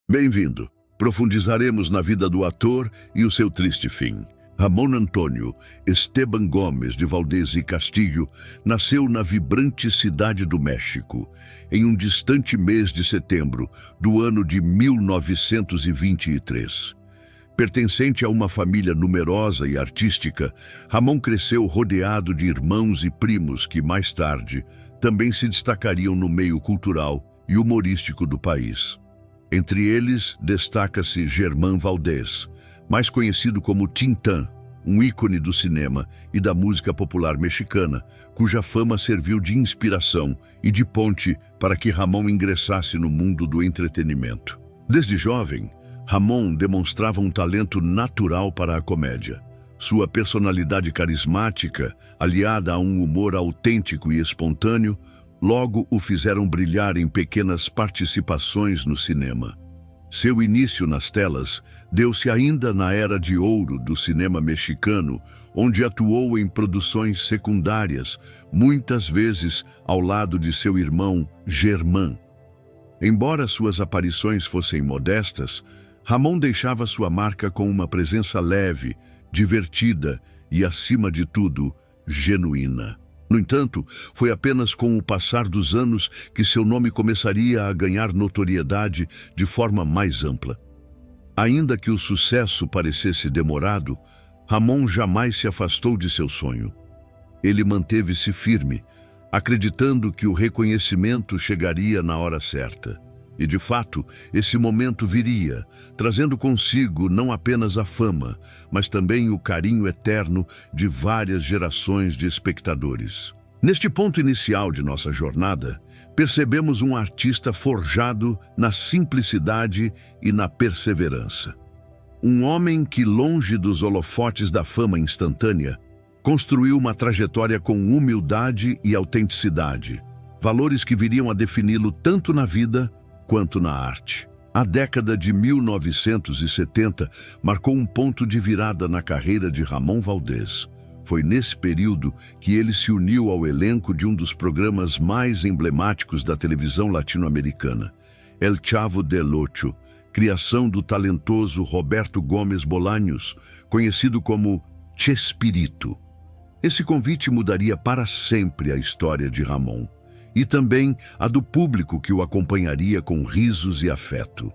Bem-vindo. Profundizaremos na vida do ator e o seu triste fim. Ramón Antônio Esteban Gomes de Valdez y Castillo nasceu na vibrante cidade do México, em um distante mês de setembro do ano de 1923. Pertencente a uma família numerosa e artística, Ramón cresceu rodeado de irmãos e primos que, mais tarde, também se destacariam no meio cultural e humorístico do país. Entre eles, destaca-se Germán Valdez, mais conhecido como Tintán, um ícone do cinema e da música popular mexicana, cuja fama serviu de inspiração e de ponte para que Ramón ingressasse no mundo do entretenimento. Desde jovem, Ramón demonstrava um talento natural para a comédia. Sua personalidade carismática, aliada a um humor autêntico e espontâneo, logo o fizeram brilhar em pequenas participações no cinema. Seu início nas telas deu-se ainda na era de ouro do cinema mexicano, onde atuou em produções secundárias, muitas vezes ao lado de seu irmão Germán. Embora suas aparições fossem modestas, Ramón deixava sua marca com uma presença leve, divertida e, acima de tudo, genuína. No entanto, foi apenas com o passar dos anos que seu nome começaria a ganhar notoriedade de forma mais ampla. Ainda que o sucesso parecesse demorado, Ramón jamais se afastou de seu sonho. Ele manteve-se firme, acreditando que o reconhecimento chegaria na hora certa. E, de fato, esse momento viria, trazendo consigo não apenas a fama, mas também o carinho eterno de várias gerações de espectadores. Neste ponto inicial de nossa jornada, percebemos um artista forjado na simplicidade e na perseverança. Um homem que, longe dos holofotes da fama instantânea, construiu uma trajetória com humildade e autenticidade, valores que viriam a defini-lo tanto na vida quanto na arte. A década de 1970 marcou um ponto de virada na carreira de Ramón Valdez. Foi nesse período que ele se uniu ao elenco de um dos programas mais emblemáticos da televisão latino-americana, El Chavo del Ocho, criação do talentoso Roberto Gómez Bolaños, conhecido como Chespirito. Esse convite mudaria para sempre a história de Ramón, e também a do público que o acompanharia com risos e afeto.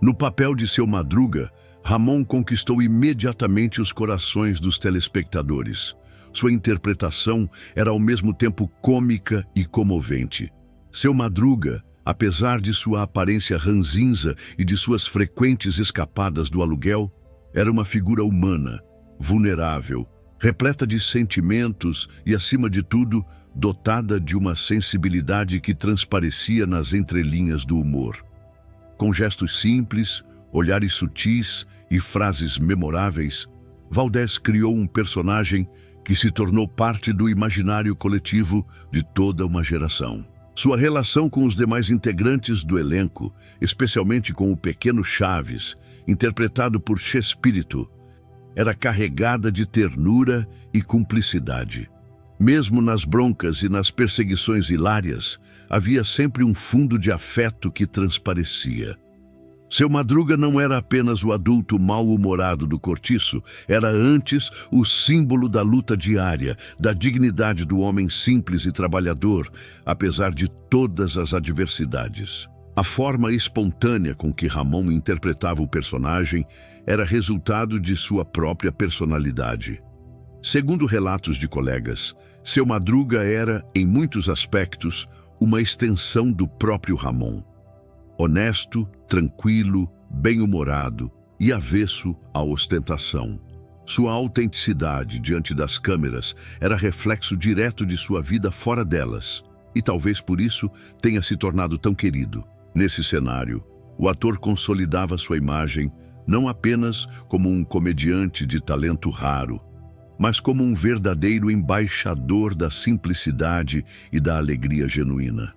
No papel de seu Madruga, Ramón conquistou imediatamente os corações dos telespectadores. Sua interpretação era ao mesmo tempo cômica e comovente. Seu Madruga, apesar de sua aparência ranzinza e de suas frequentes escapadas do aluguel, era uma figura humana, vulnerável, repleta de sentimentos e, acima de tudo, dotada de uma sensibilidade que transparecia nas entrelinhas do humor. Com gestos simples, olhares sutis e frases memoráveis, Valdez criou um personagem que se tornou parte do imaginário coletivo de toda uma geração. Sua relação com os demais integrantes do elenco, especialmente com o pequeno Chaves, interpretado por Chespirito, era carregada de ternura e cumplicidade. Mesmo nas broncas e nas perseguições hilárias, havia sempre um fundo de afeto que transparecia. Seu Madruga não era apenas o adulto mal-humorado do Cortiço, era antes o símbolo da luta diária, da dignidade do homem simples e trabalhador, apesar de todas as adversidades. A forma espontânea com que Ramón interpretava o personagem era resultado de sua própria personalidade. Segundo relatos de colegas, seu Madruga era, em muitos aspectos, uma extensão do próprio Ramón. Honesto, tranquilo, bem-humorado e avesso à ostentação. Sua autenticidade diante das câmeras era reflexo direto de sua vida fora delas, e talvez por isso tenha se tornado tão querido. Nesse cenário, o ator consolidava sua imagem não apenas como um comediante de talento raro, mas como um verdadeiro embaixador da simplicidade e da alegria genuína.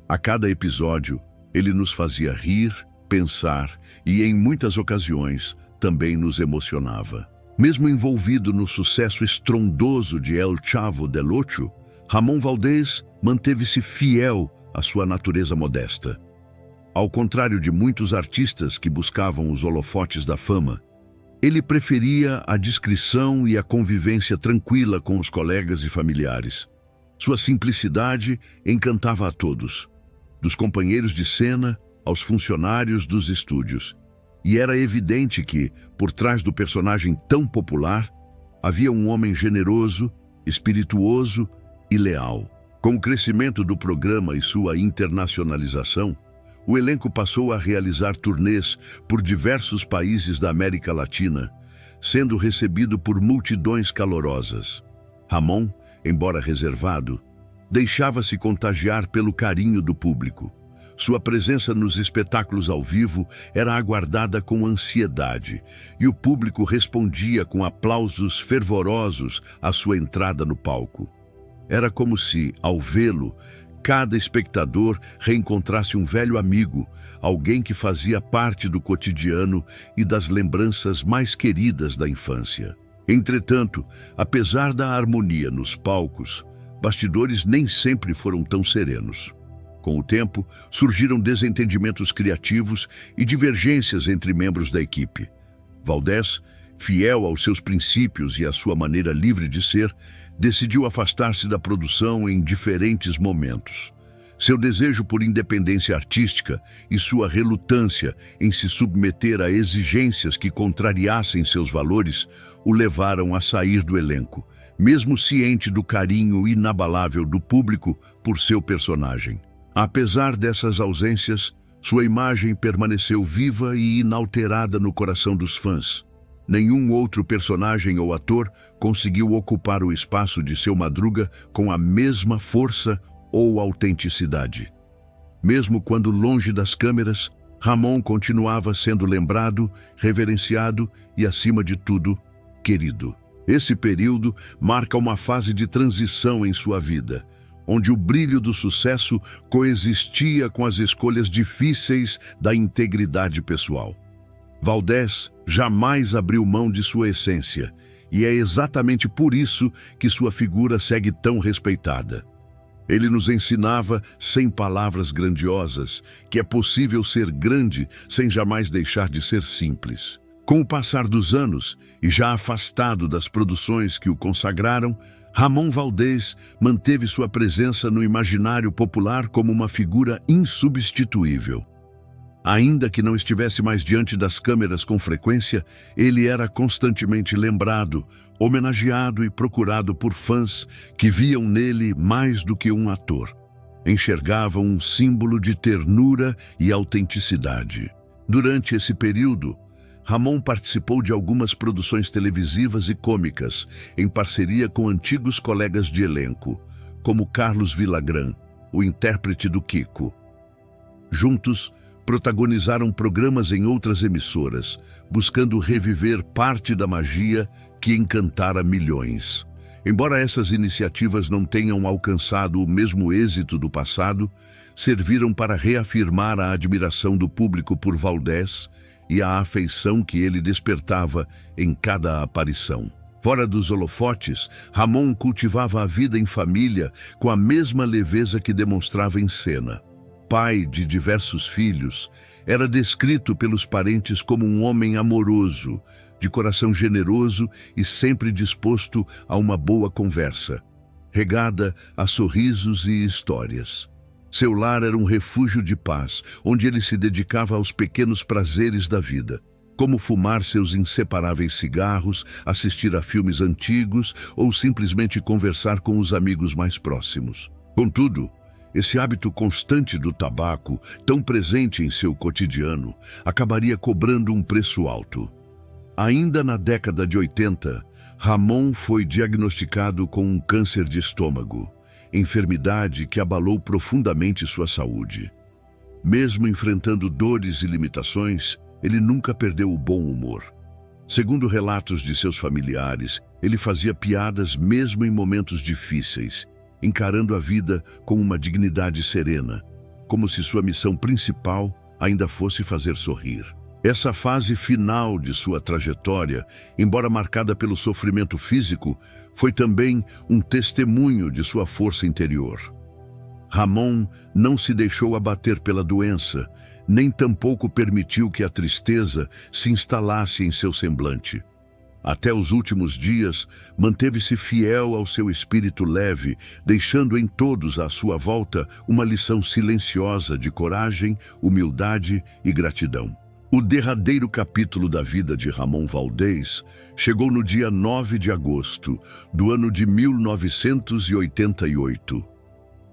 A cada episódio, ele nos fazia rir, pensar e, em muitas ocasiões, também nos emocionava. Mesmo envolvido no sucesso estrondoso de El Chavo del Ocho, Ramón Valdez manteve-se fiel à sua natureza modesta. Ao contrário de muitos artistas que buscavam os holofotes da fama, ele preferia a discrição e a convivência tranquila com os colegas e familiares. Sua simplicidade encantava a todos, dos companheiros de cena aos funcionários dos estúdios. E era evidente que, por trás do personagem tão popular, havia um homem generoso, espirituoso e leal. Com o crescimento do programa e sua internacionalização, o elenco passou a realizar turnês por diversos países da América Latina, sendo recebido por multidões calorosas. Ramon, embora reservado, deixava-se contagiar pelo carinho do público. Sua presença nos espetáculos ao vivo era aguardada com ansiedade, e o público respondia com aplausos fervorosos à sua entrada no palco. Era como se, ao vê-lo, cada espectador reencontrasse um velho amigo, alguém que fazia parte do cotidiano e das lembranças mais queridas da infância. Entretanto, apesar da harmonia nos palcos, bastidores nem sempre foram tão serenos. Com o tempo, surgiram desentendimentos criativos e divergências entre membros da equipe. Valdés, fiel aos seus princípios e à sua maneira livre de ser, decidiu afastar-se da produção em diferentes momentos. Seu desejo por independência artística e sua relutância em se submeter a exigências que contrariassem seus valores o levaram a sair do elenco, mesmo ciente do carinho inabalável do público por seu personagem. Apesar dessas ausências, sua imagem permaneceu viva e inalterada no coração dos fãs. Nenhum outro personagem ou ator conseguiu ocupar o espaço de seu Madruga com a mesma força ou autenticidade. Mesmo quando longe das câmeras, Ramon continuava sendo lembrado, reverenciado e, acima de tudo, querido. Esse período marca uma fase de transição em sua vida, onde o brilho do sucesso coexistia com as escolhas difíceis da integridade pessoal. Valdés jamais abriu mão de sua essência, e é exatamente por isso que sua figura segue tão respeitada. Ele nos ensinava, sem palavras grandiosas, que é possível ser grande sem jamais deixar de ser simples. Com o passar dos anos, e já afastado das produções que o consagraram, Ramon Valdés manteve sua presença no imaginário popular como uma figura insubstituível. Ainda que não estivesse mais diante das câmeras com frequência, ele era constantemente lembrado, homenageado e procurado por fãs que viam nele mais do que um ator. Enxergavam um símbolo de ternura e autenticidade. Durante esse período, Ramon participou de algumas produções televisivas e cômicas, em parceria com antigos colegas de elenco, como Carlos Villagrán, o intérprete do Kiko. Juntos, protagonizaram programas em outras emissoras, buscando reviver parte da magia que encantara milhões. Embora essas iniciativas não tenham alcançado o mesmo êxito do passado, serviram para reafirmar a admiração do público por Valdés e a afeição que ele despertava em cada aparição. Fora dos holofotes, Ramon cultivava a vida em família com a mesma leveza que demonstrava em cena. Pai de diversos filhos, era descrito pelos parentes como um homem amoroso, de coração generoso e sempre disposto a uma boa conversa, regada a sorrisos e histórias. Seu lar era um refúgio de paz, onde ele se dedicava aos pequenos prazeres da vida, como fumar seus inseparáveis cigarros, assistir a filmes antigos ou simplesmente conversar com os amigos mais próximos. Contudo, esse hábito constante do tabaco, tão presente em seu cotidiano, acabaria cobrando um preço alto. Ainda na década de 80, Ramon foi diagnosticado com um câncer de estômago, enfermidade que abalou profundamente sua saúde. Mesmo enfrentando dores e limitações, ele nunca perdeu o bom humor. Segundo relatos de seus familiares, ele fazia piadas mesmo em momentos difíceis, encarando a vida com uma dignidade serena, como se sua missão principal ainda fosse fazer sorrir. Essa fase final de sua trajetória, embora marcada pelo sofrimento físico, foi também um testemunho de sua força interior. Ramon não se deixou abater pela doença, nem tampouco permitiu que a tristeza se instalasse em seu semblante. Até os últimos dias, manteve-se fiel ao seu espírito leve, deixando em todos à sua volta uma lição silenciosa de coragem, humildade e gratidão. O derradeiro capítulo da vida de Ramon Valdez chegou no dia 9 de agosto do ano de 1988.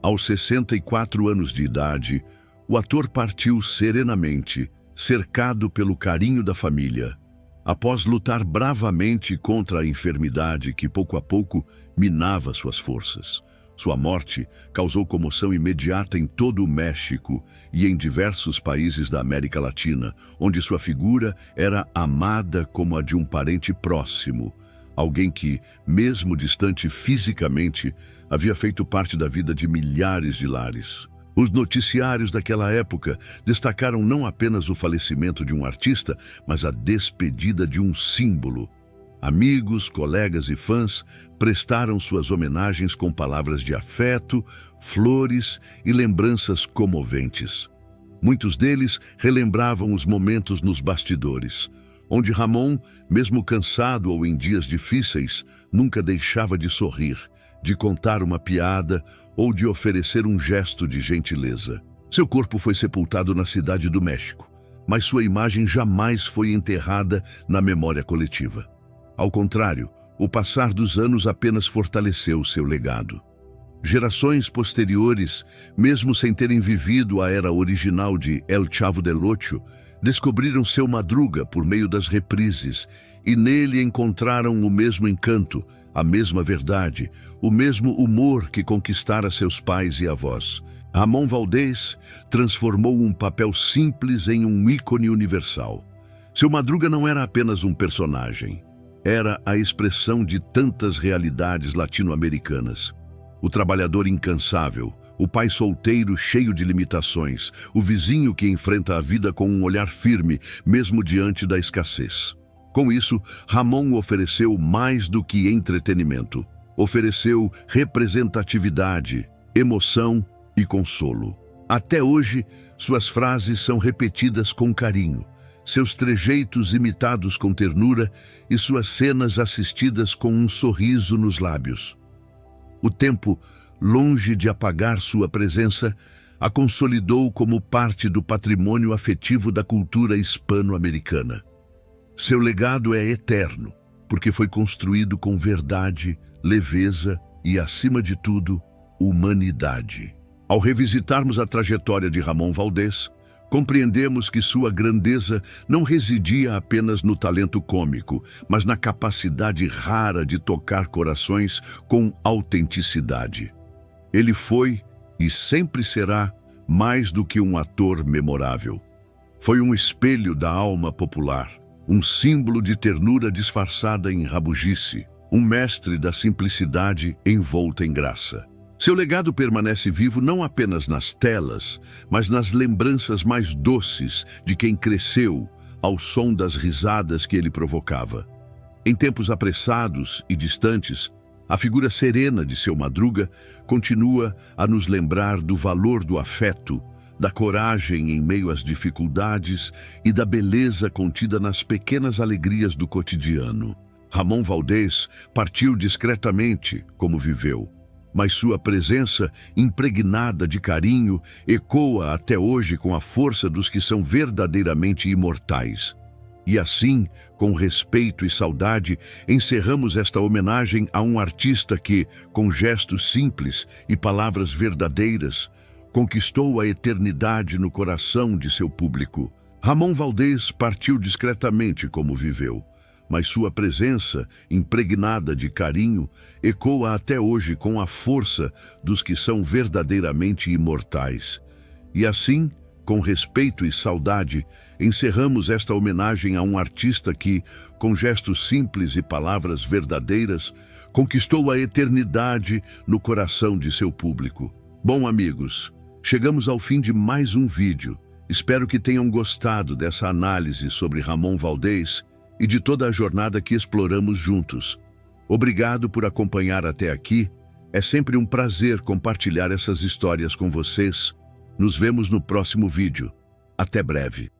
Aos 64 anos de idade, o ator partiu serenamente, cercado pelo carinho da família, após lutar bravamente contra a enfermidade que pouco a pouco minava suas forças. Sua morte causou comoção imediata em todo o México e em diversos países da América Latina, onde sua figura era amada como a de um parente próximo, alguém que, mesmo distante fisicamente, havia feito parte da vida de milhares de lares. Os noticiários daquela época destacaram não apenas o falecimento de um artista, mas a despedida de um símbolo. Amigos, colegas e fãs prestaram suas homenagens com palavras de afeto, flores e lembranças comoventes. Muitos deles relembravam os momentos nos bastidores, onde Ramon, mesmo cansado ou em dias difíceis, nunca deixava de sorrir, de contar uma piada ou de oferecer um gesto de gentileza. Seu corpo foi sepultado na Cidade do México, mas sua imagem jamais foi enterrada na memória coletiva. Ao contrário, o passar dos anos apenas fortaleceu seu legado. Gerações posteriores, mesmo sem terem vivido a era original de El Chavo del Ocho, descobriram seu Madruga por meio das reprises e nele encontraram o mesmo encanto, a mesma verdade, o mesmo humor que conquistara seus pais e avós. Ramon Valdez transformou um papel simples em um ícone universal. Seu Madruga não era apenas um personagem, era a expressão de tantas realidades latino-americanas. O trabalhador incansável, o pai solteiro cheio de limitações, o vizinho que enfrenta a vida com um olhar firme, mesmo diante da escassez. Com isso, Ramon ofereceu mais do que entretenimento. Ofereceu representatividade, emoção e consolo. Até hoje, suas frases são repetidas com carinho, seus trejeitos imitados com ternura e suas cenas assistidas com um sorriso nos lábios. O tempo, longe de apagar sua presença, a consolidou como parte do patrimônio afetivo da cultura hispano-americana. Seu legado é eterno, porque foi construído com verdade, leveza e, acima de tudo, humanidade. Ao revisitarmos a trajetória de Ramon Valdez, compreendemos que sua grandeza não residia apenas no talento cômico, mas na capacidade rara de tocar corações com autenticidade. Ele foi, e sempre será, mais do que um ator memorável. Foi um espelho da alma popular, um símbolo de ternura disfarçada em rabugice, um mestre da simplicidade envolta em graça. Seu legado permanece vivo não apenas nas telas, mas nas lembranças mais doces de quem cresceu ao som das risadas que ele provocava. Em tempos apressados e distantes, a figura serena de seu Madruga continua a nos lembrar do valor do afeto, da coragem em meio às dificuldades e da beleza contida nas pequenas alegrias do cotidiano. Ramon Valdez partiu discretamente, como viveu, mas sua presença, impregnada de carinho, ecoa até hoje com a força dos que são verdadeiramente imortais. E assim, com respeito e saudade, encerramos esta homenagem a um artista que, com gestos simples e palavras verdadeiras, conquistou a eternidade no coração de seu público. Ramon Valdez partiu discretamente como viveu, mas sua presença, impregnada de carinho, ecoa até hoje com a força dos que são verdadeiramente imortais. E assim, com respeito e saudade, encerramos esta homenagem a um artista que, com gestos simples e palavras verdadeiras, conquistou a eternidade no coração de seu público. Bom, amigos, chegamos ao fim de mais um vídeo. Espero que tenham gostado dessa análise sobre Ramon Valdez e de toda a jornada que exploramos juntos. Obrigado por acompanhar até aqui. É sempre um prazer compartilhar essas histórias com vocês. Nos vemos no próximo vídeo. Até breve.